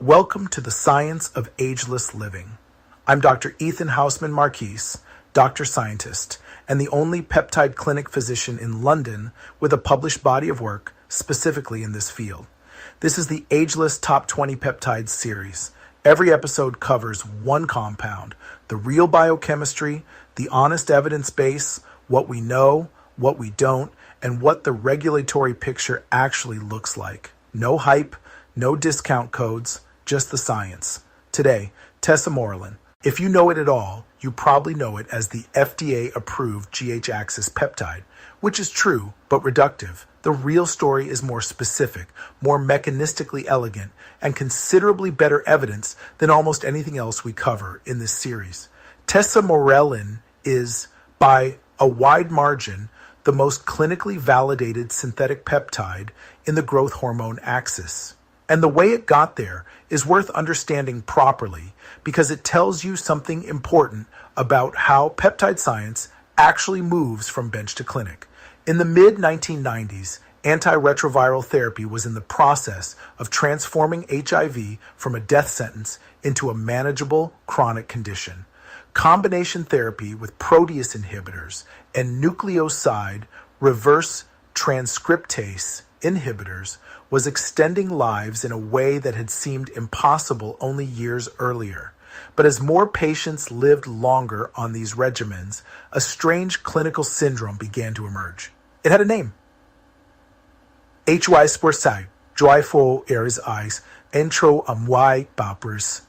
Welcome to the Science of Ageless Living. I'm Dr. Ethan Hausman Marquise, Dr. Scientist, and the only peptide clinic physician in London with a published body of work specifically in this field. This is the Ageless Top 20 Peptides series. Every episode covers one compound, the real biochemistry, the honest evidence base, what we know, what we don't, and what the regulatory picture actually looks like. No hype, no discount codes, just the science. Today, Tesamorelin. If you know it at all, you probably know it as the FDA-approved GHRH peptide, which is true but reductive. The real story is more specific, more mechanistically elegant, and considerably better evidence than almost anything else we cover in this series. Tesamorelin is, by a wide margin, the most clinically validated synthetic peptide in the growth hormone axis. And the way it got there is worth understanding properly because it tells you something important about how peptide science actually moves from bench to clinic. In the mid-1990s, antiretroviral therapy was in the process of transforming HIV from a death sentence into a manageable chronic condition. Combination therapy with protease inhibitors and nucleoside reverse transcriptase inhibitors was extending lives in a way that had seemed impossible only years earlier. But as more patients lived longer on these regimens, a strange clinical syndrome began to emerge. It had a name. HY Sporsai, Joyful Ares Eyes, Entro Amwai Bapers.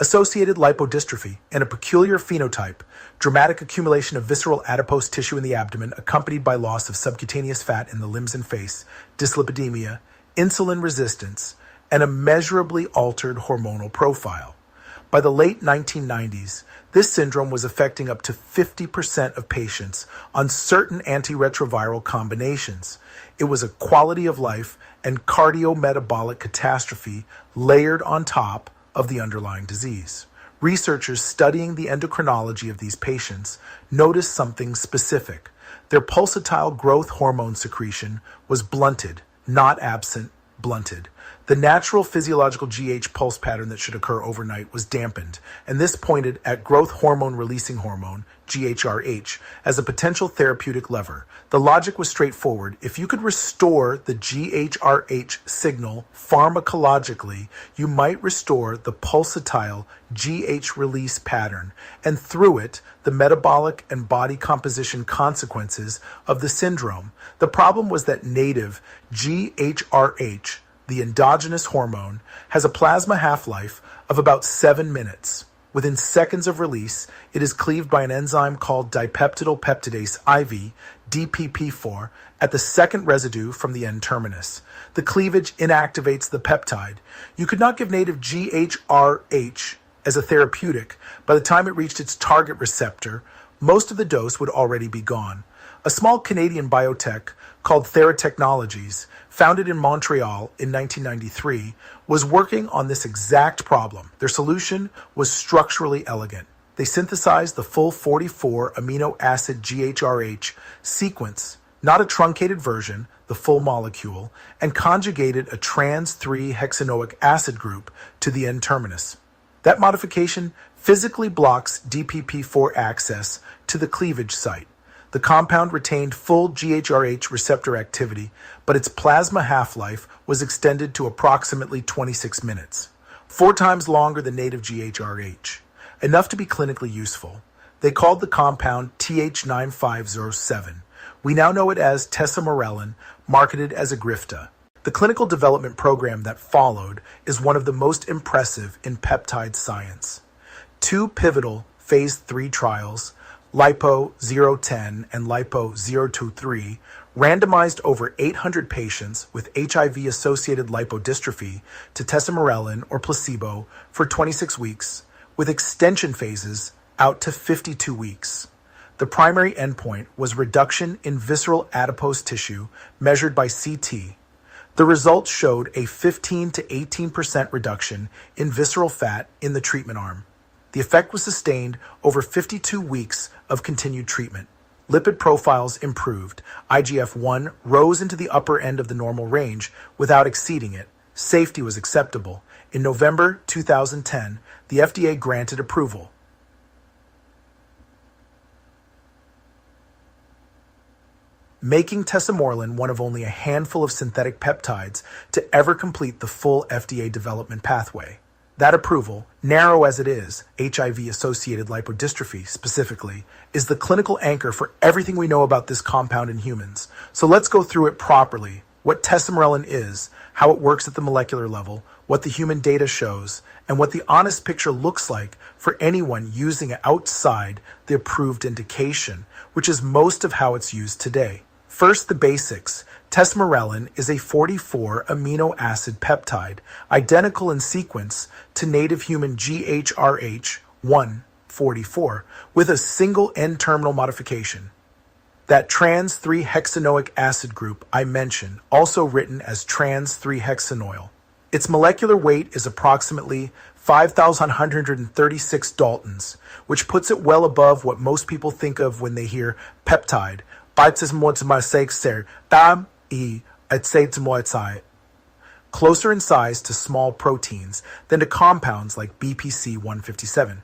Associated lipodystrophy and a peculiar phenotype, dramatic accumulation of visceral adipose tissue in the abdomen accompanied by loss of subcutaneous fat in the limbs and face, dyslipidemia, insulin resistance, and a measurably altered hormonal profile. By the late 1990s, this syndrome was affecting up to 50% of patients on certain antiretroviral combinations. It was a quality of life and cardiometabolic catastrophe layered on top of the underlying disease. Researchers studying the endocrinology of these patients noticed something specific. Their pulsatile growth hormone secretion was blunted, not absent, blunted. The natural physiological GH pulse pattern that should occur overnight was dampened, and this pointed at growth hormone releasing hormone, GHRH, as a potential therapeutic lever. The logic was straightforward. If you could restore the GHRH signal pharmacologically, you might restore the pulsatile GH release pattern, and through it, the metabolic and body composition consequences of the syndrome. The problem was that native GHRH, the endogenous hormone, has a plasma half-life of about 7 minutes. Within seconds of release, it is cleaved by an enzyme called dipeptidyl peptidase IV, DPP-IV, at the second residue from the N-terminus. The cleavage inactivates the peptide. You could not give native GHRH as a therapeutic. By the time it reached its target receptor, most of the dose would already be gone. A small Canadian biotech called Theratechnologies, founded in Montreal in 1993, was working on this exact problem. Their solution was structurally elegant. They synthesized the full 44 amino acid GHRH sequence, not a truncated version, the full molecule, and conjugated a trans 3-hexanoic acid group to the N-terminus. That modification physically blocks DPP-IV access to the cleavage site. The compound retained full GHRH receptor activity, but its plasma half-life was extended to approximately 26 minutes, 4 times longer than native GHRH, enough to be clinically useful. They called the compound TH9507. We now know it as Tesamorelin, marketed as Agrifta. The clinical development program that followed is one of the most impressive in peptide science. 2 pivotal phase 3 trials, LiPo 010 and LiPo 023, randomized over 800 patients with HIV-associated lipodystrophy to Tesamorelin or placebo for 26 weeks, with extension phases out to 52 weeks. The primary endpoint was reduction in visceral adipose tissue measured by CT. The results showed a 15 to 18% reduction in visceral fat in the treatment arm. The effect was sustained over 52 weeks of continued treatment. Lipid profiles improved. IGF-1 rose into the upper end of the normal range without exceeding it. Safety was acceptable. In November 2010, the FDA granted approval. Making Tesamorelin one of only a handful of synthetic peptides to ever complete the full FDA development pathway. That approval, narrow as it is, HIV-associated lipodystrophy specifically, is the clinical anchor for everything we know about this compound in humans. So let's go through it properly. What Tesamorelin is, how it works at the molecular level, what the human data shows, and what the honest picture looks like for anyone using it outside the approved indication, which is most of how it's used today. First, the basics. Tesamorelin is a 44 amino acid peptide, identical in sequence to native human GHRH 144, with a single N-terminal modification. That trans-3-hexanoic acid group I mentioned, also written as trans-3-hexanoyl. Its molecular weight is approximately 5,136 Daltons, which puts it well above what most people think of when they hear peptide. Closer in size to small proteins than to compounds like BPC-157.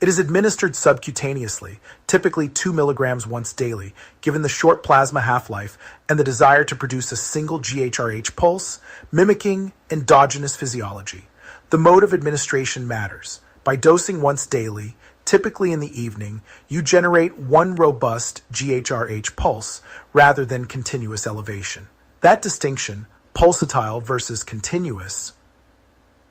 It is administered subcutaneously, typically 2 milligrams once daily, given the short plasma half-life and the desire to produce a single GHRH pulse, mimicking endogenous physiology. The mode of administration matters. By dosing once daily, typically in the evening, you generate one robust GHRH pulse rather than continuous elevation. That distinction, pulsatile versus continuous,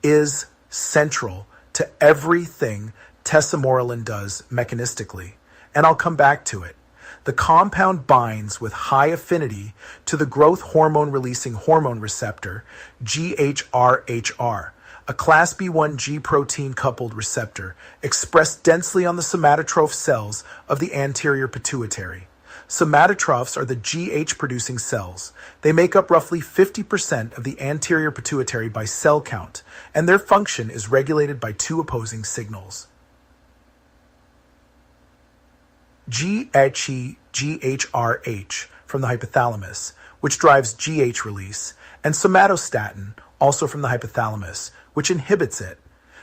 is central to everything Tesamorelin does mechanistically, and I'll come back to it. The compound binds with high affinity to the growth hormone-releasing hormone receptor, GHRHR, a class B1 G protein-coupled receptor expressed densely on the somatotroph cells of the anterior pituitary. Somatotrophs are the GH-producing cells. They make up roughly 50% of the anterior pituitary by cell count, and their function is regulated by two opposing signals. GHRH from the hypothalamus, which drives GH release, and somatostatin, also from the hypothalamus, which inhibits it.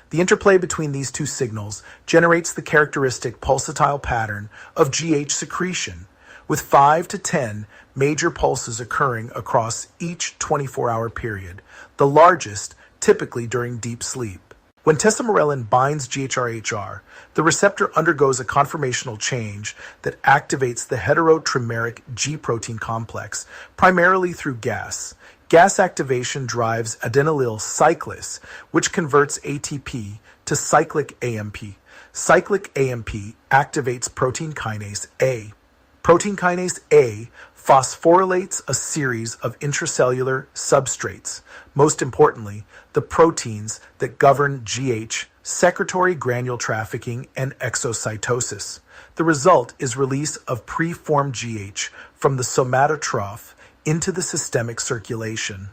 The interplay between these two signals generates the characteristic pulsatile pattern of GH secretion, with 5 to 10 major pulses occurring across each 24-hour period, the largest typically during deep sleep. When Tesamorelin binds GHRHR, the receptor undergoes a conformational change that activates the heterotrimeric G protein complex, primarily through gas. Gas activation drives adenylyl cyclase, which converts ATP to cyclic AMP. Cyclic AMP activates protein kinase A. Protein kinase A phosphorylates a series of intracellular substrates, most importantly, the proteins that govern GH, secretory granule trafficking, and exocytosis. The result is release of preformed GH from the somatotroph into the systemic circulation.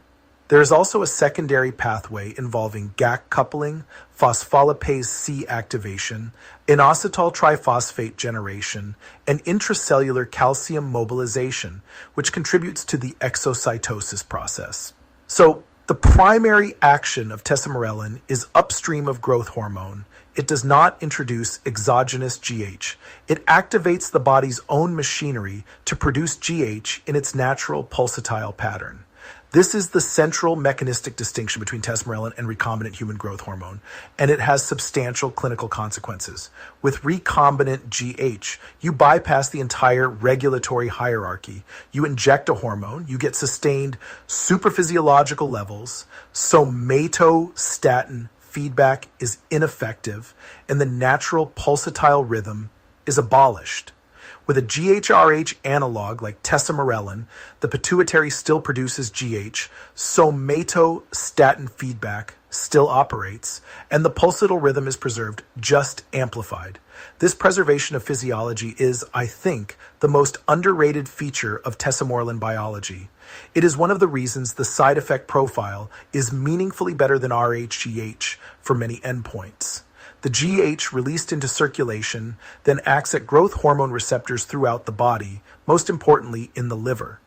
There is also a secondary pathway involving GAC coupling, phospholipase C activation, inositol triphosphate generation, and intracellular calcium mobilization, which contributes to the exocytosis process. So, the primary action of Tesamorelin is upstream of growth hormone. It does not introduce exogenous GH. It activates the body's own machinery to produce GH in its natural pulsatile pattern. This is the central mechanistic distinction between Tesamorelin and recombinant human growth hormone, and it has substantial clinical consequences. With recombinant GH, you bypass the entire regulatory hierarchy. You inject a hormone, you get sustained supraphysiological levels, somatostatin feedback is ineffective, and the natural pulsatile rhythm is abolished. With a GHRH analog like Tesamorelin, the pituitary still produces GH, somatostatin feedback still operates, and the pulsatile rhythm is preserved, just amplified. This preservation of physiology is, I think, the most underrated feature of Tesamorelin biology. It is one of the reasons the side effect profile is meaningfully better than RHGH for many endpoints. The GH released into circulation then acts at growth hormone receptors throughout the body, most importantly in the liver.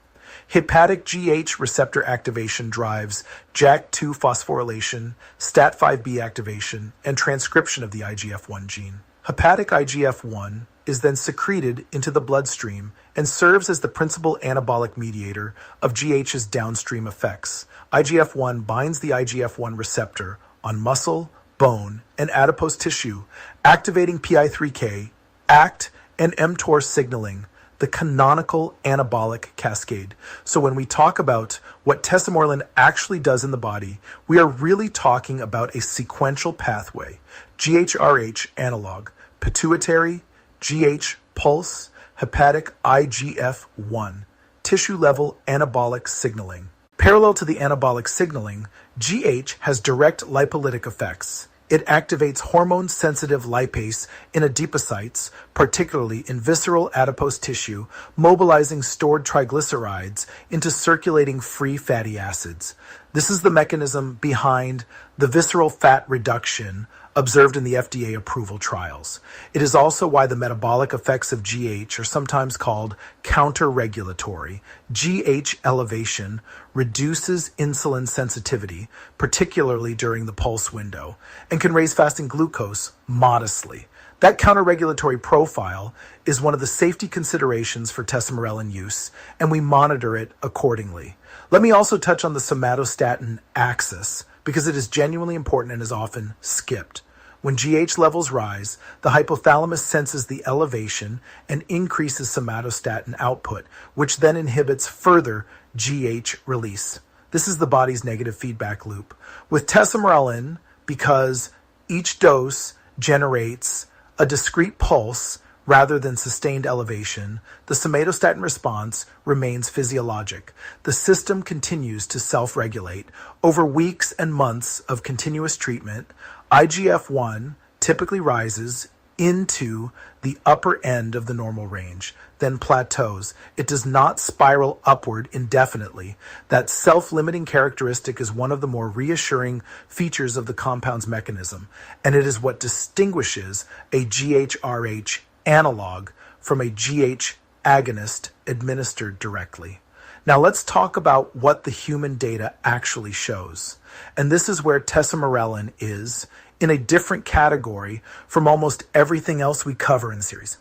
Hepatic GH receptor activation drives JAK2 phosphorylation, STAT5B activation, and transcription of the IGF-1 gene. Hepatic IGF-1 is then secreted into the bloodstream and serves as the principal anabolic mediator of GH's downstream effects. IGF-1 binds the IGF-1 receptor on muscle, bone, and adipose tissue, activating PI3K, ACT, and mTOR signaling, the canonical anabolic cascade. So when we talk about what tesamorelin actually does in the body, we are really talking about a sequential pathway, GHRH analog, pituitary, GH pulse, hepatic IGF-1, tissue-level anabolic signaling. Parallel to the anabolic signaling, GH has direct lipolytic effects. It activates hormone-sensitive lipase in adipocytes, particularly in visceral adipose tissue, mobilizing stored triglycerides into circulating free fatty acids. This is the mechanism behind the visceral fat reduction observed in the FDA approval trials. It is also why the metabolic effects of GH are sometimes called counter-regulatory. GH elevation reduces insulin sensitivity, particularly during the pulse window, and can raise fasting glucose modestly. That counter-regulatory profile is one of the safety considerations for tesamorelin use, and we monitor it accordingly. Let me also touch on the somatostatin axis, because it is genuinely important and is often skipped. When GH levels rise, the hypothalamus senses the elevation and increases somatostatin output, which then inhibits further GH release. This is the body's negative feedback loop. With tesamorelin, because each dose generates a discrete pulse rather than sustained elevation, the somatostatin response remains physiologic. The system continues to self-regulate. Over weeks and months of continuous treatment, IGF-1 typically rises into the upper end of the normal range, then plateaus. It does not spiral upward indefinitely. That self-limiting characteristic is one of the more reassuring features of the compound's mechanism, and it is what distinguishes a GHRH analog from a GH agonist administered directly. Now let's talk about what the human data actually shows. And this is where tesamorelin is in a different category from almost everything else we cover in the series.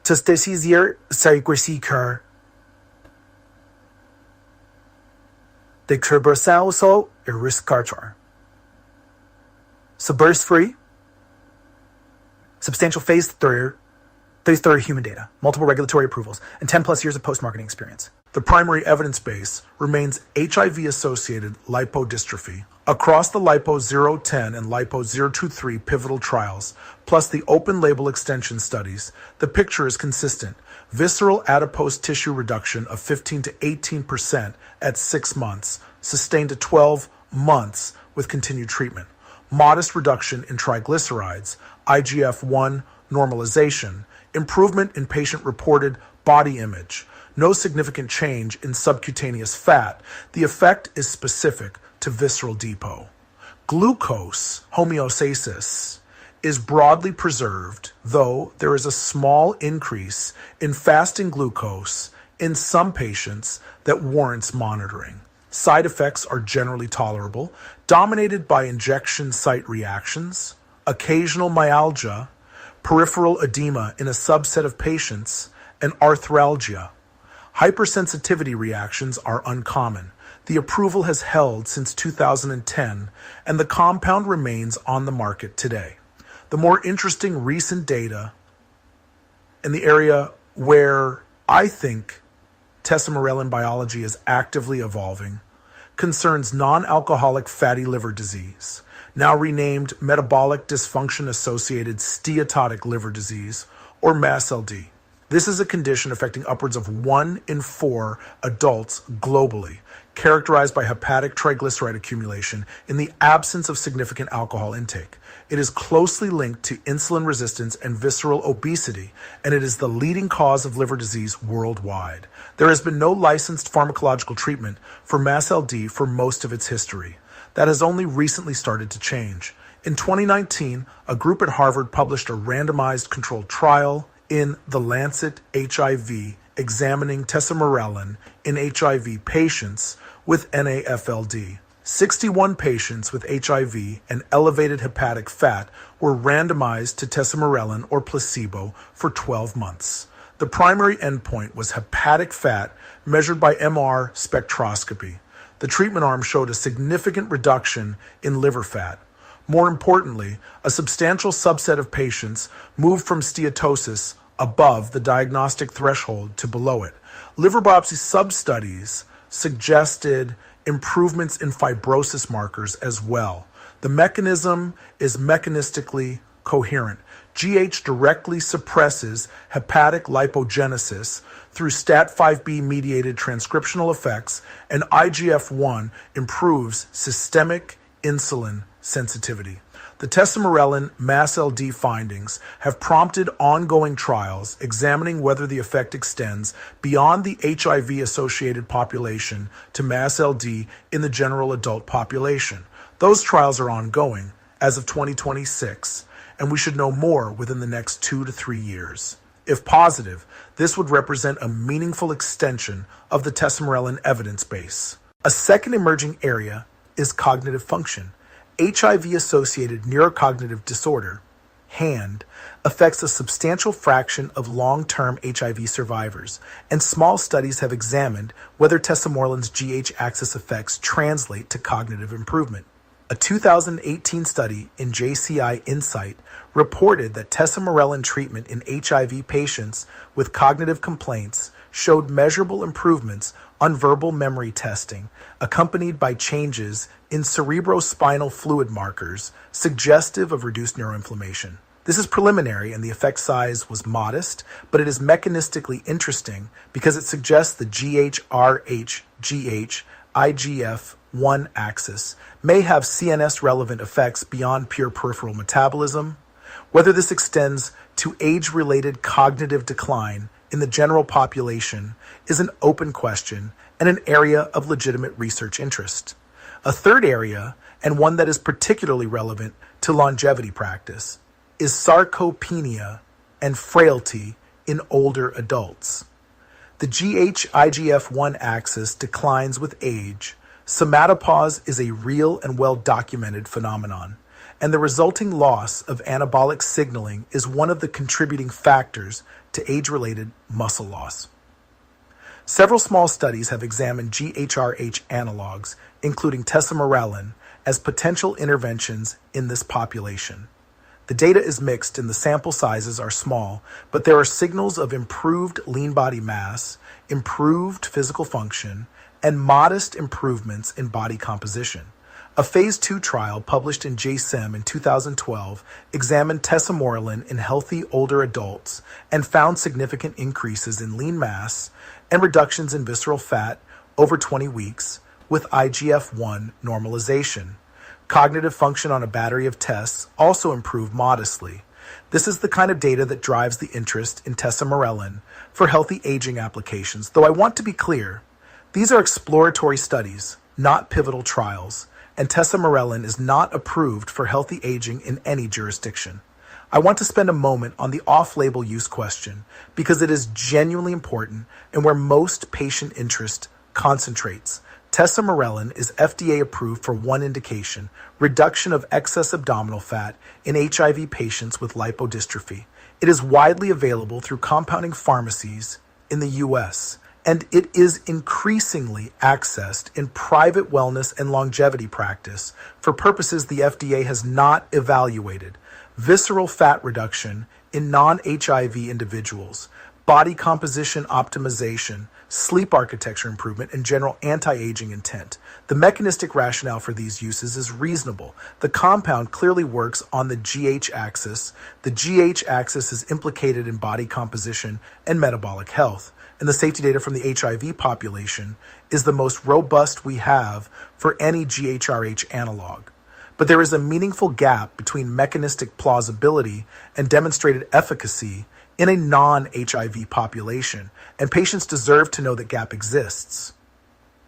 Testisir saigwisiker de kerbersalso iriskarchar. So burst free, substantial phase 3 human data, multiple regulatory approvals, and 10 plus years of post-marketing experience. The primary evidence base remains HIV-associated lipodystrophy across the LiPo-010 and LiPo-023 pivotal trials, plus the open-label extension studies. The picture is consistent. Visceral adipose tissue reduction of 15 to 18% at 6 months, sustained to 12 months with continued treatment. Modest reduction in triglycerides, IGF-1 normalization, improvement in patient-reported body image, no significant change in subcutaneous fat. The effect is specific to visceral depot. Glucose homeostasis is broadly preserved, though there is a small increase in fasting glucose in some patients that warrants monitoring. Side effects are generally tolerable, dominated by injection site reactions, occasional myalgia, peripheral edema in a subset of patients, and arthralgia. Hypersensitivity reactions are uncommon. The approval has held since 2010, and the compound remains on the market today. The more interesting recent data in the area where I think tesamorelin biology is actively evolving concerns non-alcoholic fatty liver disease, now renamed metabolic dysfunction-associated steatotic liver disease, or MASLD. This is a condition affecting upwards of 1 in 4 adults globally, characterized by hepatic triglyceride accumulation in the absence of significant alcohol intake. It is closely linked to insulin resistance and visceral obesity, and it is the leading cause of liver disease worldwide. There has been no licensed pharmacological treatment for MASLD for most of its history. That has only recently started to change. In 2019, a group at Harvard published a randomized controlled trial in The Lancet HIV examining tesamorelin in HIV patients with NAFLD. 61 patients with HIV and elevated hepatic fat were randomized to tesamorelin or placebo for 12 months. The primary endpoint was hepatic fat measured by MR spectroscopy. The treatment arm showed a significant reduction in liver fat. More importantly, a substantial subset of patients moved from steatosis above the diagnostic threshold to below it. Liver biopsy sub-studies suggested improvements in fibrosis markers as well. The mechanism is mechanistically coherent. GH directly suppresses hepatic lipogenesis through STAT5B mediated transcriptional effects, and IGF-1 improves systemic insulin sensitivity. The tesamorelin MASLD findings have prompted ongoing trials examining whether the effect extends beyond the HIV-associated population to MASLD in the general adult population. Those trials are ongoing as of 2026, and we should know more within the next 2 to 3 years. If positive, this would represent a meaningful extension of the tesamorelin evidence base. A second emerging area is cognitive function. HIV-associated neurocognitive disorder, HAND, affects a substantial fraction of long-term HIV survivors, and small studies have examined whether tesamorelin's GH axis effects translate to cognitive improvement. A 2018 study in JCI Insight reported that tesamorelin treatment in HIV patients with cognitive complaints showed measurable improvements on verbal memory testing, accompanied by changes in cerebrospinal fluid markers suggestive of reduced neuroinflammation. This is preliminary and the effect size was modest, but it is mechanistically interesting because it suggests the GHRH, GH, IGF-1 axis may have CNS-relevant effects beyond pure peripheral metabolism. Whether this extends to age-related cognitive decline in the general population is an open question and an area of legitimate research interest. A third area, and one that is particularly relevant to longevity practice, is sarcopenia and frailty in older adults. The GH-IGF-1 axis declines with age. Somatopause is a real and well-documented phenomenon, and the resulting loss of anabolic signaling is one of the contributing factors to age-related muscle loss. Several small studies have examined GHRH analogs, including tesamorelin, as potential interventions in this population. The data is mixed and the sample sizes are small, but there are signals of improved lean body mass, improved physical function, and modest improvements in body composition. A phase 2 trial published in JSEM in 2012 examined tesamorelin in healthy older adults and found significant increases in lean mass and reductions in visceral fat over 20 weeks with IGF-1 normalization. Cognitive function on a battery of tests also improved modestly. This is the kind of data that drives the interest in tesamorelin for healthy aging applications, though I want to be clear, these are exploratory studies, not pivotal trials, and tesamorelin is not approved for healthy aging in any jurisdiction. I want to spend a moment on the off-label use question because it is genuinely important and where most patient interest concentrates. Tesamorelin is FDA approved for one indication, reduction of excess abdominal fat in HIV patients with lipodystrophy. It is widely available through compounding pharmacies in the US, and it is increasingly accessed in private wellness and longevity practice for purposes the FDA has not evaluated: visceral fat reduction in non-HIV individuals, body composition optimization, sleep architecture improvement, and general anti-aging intent. The mechanistic rationale for these uses is reasonable. The compound clearly works on the GH axis. The GH axis is implicated in body composition and metabolic health, and the safety data from the HIV population is the most robust we have for any GHRH analog. But there is a meaningful gap between mechanistic plausibility and demonstrated efficacy in a non-HIV population, and patients deserve to know that gap exists.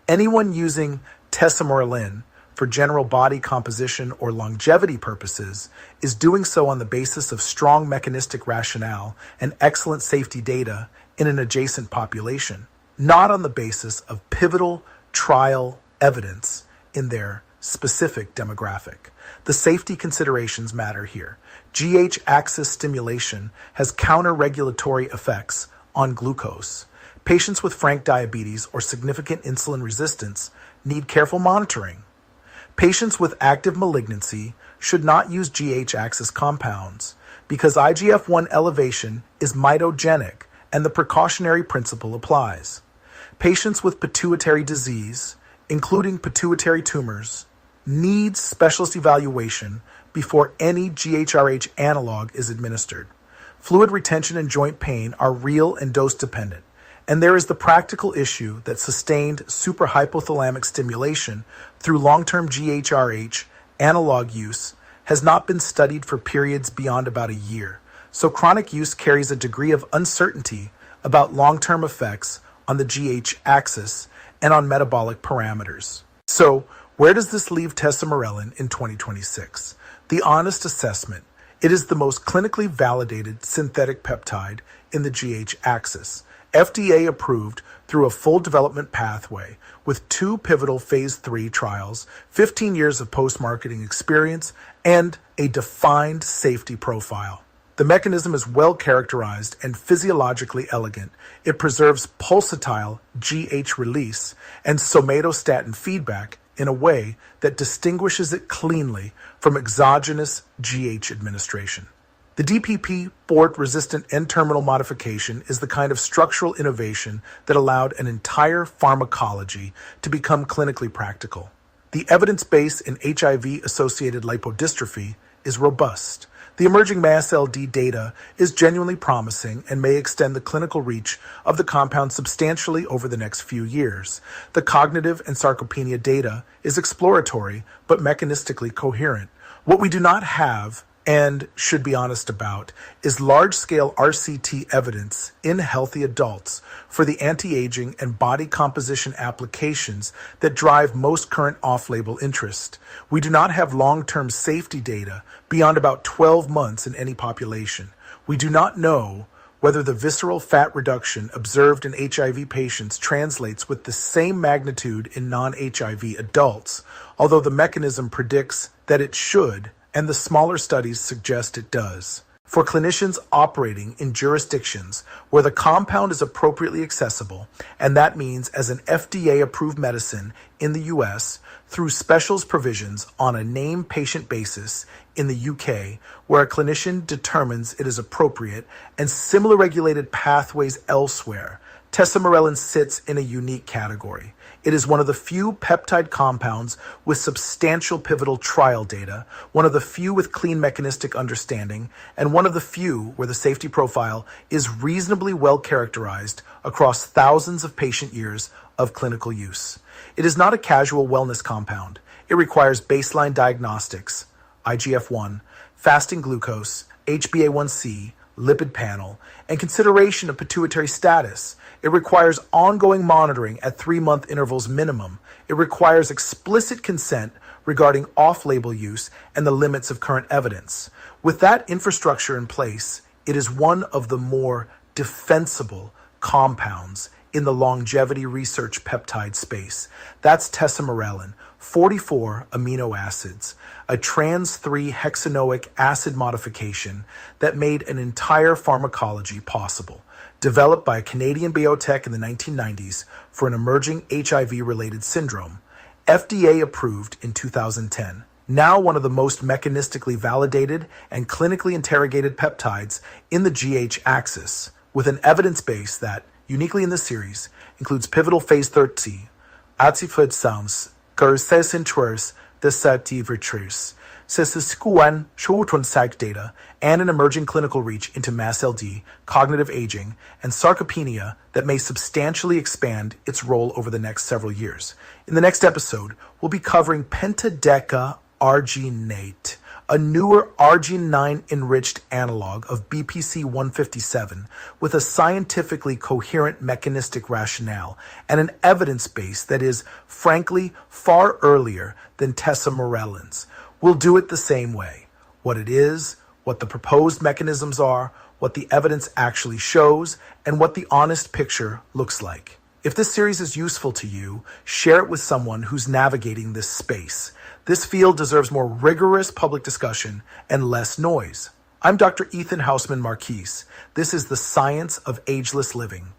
Anyone using tesamorelin for general body composition or longevity purposes is doing so on the basis of strong mechanistic rationale and excellent safety data in an adjacent population, not on the basis of pivotal trial evidence in their specific demographic. The safety considerations matter here. GH axis stimulation has counter-regulatory effects on glucose. Patients with frank diabetes or significant insulin resistance need careful monitoring. Patients with active malignancy should not use GH axis compounds because IGF-1 elevation is mitogenic and the precautionary principle applies. Patients with pituitary disease, including pituitary tumors, need specialist evaluation before any GHRH analog is administered. Fluid retention and joint pain are real and dose-dependent, and there is the practical issue that sustained suprahypothalamic stimulation through long-term GHRH analog use has not been studied for periods beyond about a year, so chronic use carries a degree of uncertainty about long-term effects on the GH axis and on metabolic parameters. So, where does this leave Tesamorelin in 2026? The honest assessment: it is the most clinically validated synthetic peptide in the GH axis, FDA approved through a full development pathway with 2 pivotal phase 3 trials, 15 years of post-marketing experience, and a defined safety profile. The mechanism is well characterized and physiologically elegant. It preserves pulsatile GH release and somatostatin feedback in a way that distinguishes it cleanly from exogenous GH administration. The DPP-IV resistant N-terminal modification is the kind of structural innovation that allowed an entire pharmacology to become clinically practical. The evidence base in HIV-associated lipodystrophy is robust. The emerging MASLD data is genuinely promising and may extend the clinical reach of the compound substantially over the next few years. The cognitive and sarcopenia data is exploratory but mechanistically coherent. What we do not have, and should be honest about, is large-scale RCT evidence in healthy adults for the anti-aging and body composition applications that drive most current off-label interest. We do not have long-term safety data beyond about 12 months in any population. We do not know whether the visceral fat reduction observed in HIV patients translates with the same magnitude in non-HIV adults, although the mechanism predicts that it should, and the smaller studies suggest it does. For clinicians operating in jurisdictions where the compound is appropriately accessible, and that means as an FDA-approved medicine in the US through specials provisions on a named patient basis in the UK, where a clinician determines it is appropriate, and similar regulated pathways elsewhere, Tesamorelin sits in a unique category. It is one of the few peptide compounds with substantial pivotal trial data, one of the few with clean mechanistic understanding, and one of the few where the safety profile is reasonably well characterized across thousands of patient years of clinical use. It is not a casual wellness compound. It requires baseline diagnostics, IGF-1, fasting glucose, HbA1c, lipid panel, and consideration of pituitary status. It requires ongoing monitoring at 3-month intervals minimum. It requires explicit consent regarding off-label use and the limits of current evidence. With that infrastructure in place, it is one of the more defensible compounds in the longevity research peptide space. That's Tesamorelin, 44 amino acids, a trans-3 hexanoic acid modification that made an entire pharmacology possible, developed by a Canadian biotech in the 1990s for an emerging HIV-related syndrome, FDA approved in 2010. Now one of the most mechanistically validated and clinically interrogated peptides in the GH axis, with an evidence base that, uniquely in the series, includes pivotal phase 30, Atifudsounds, Gersesintrus, Desativritrus, Sesiskuan, Showtonsag data, and an emerging clinical reach into MASLD, cognitive aging, and sarcopenia that may substantially expand its role over the next several years. In the next episode, we'll be covering pentadeca arginate, a newer arginine-enriched analog of BPC-157 with a scientifically coherent mechanistic rationale and an evidence base that is, frankly, far earlier than Tesamorelins. We'll do it the same way. What it is, what the proposed mechanisms are, what the evidence actually shows, and what the honest picture looks like. If this series is useful to you, share it with someone who's navigating this space. This field deserves more rigorous public discussion and less noise. I'm Dr. Ethan Hausman Marquise. This is the Science of Ageless Living.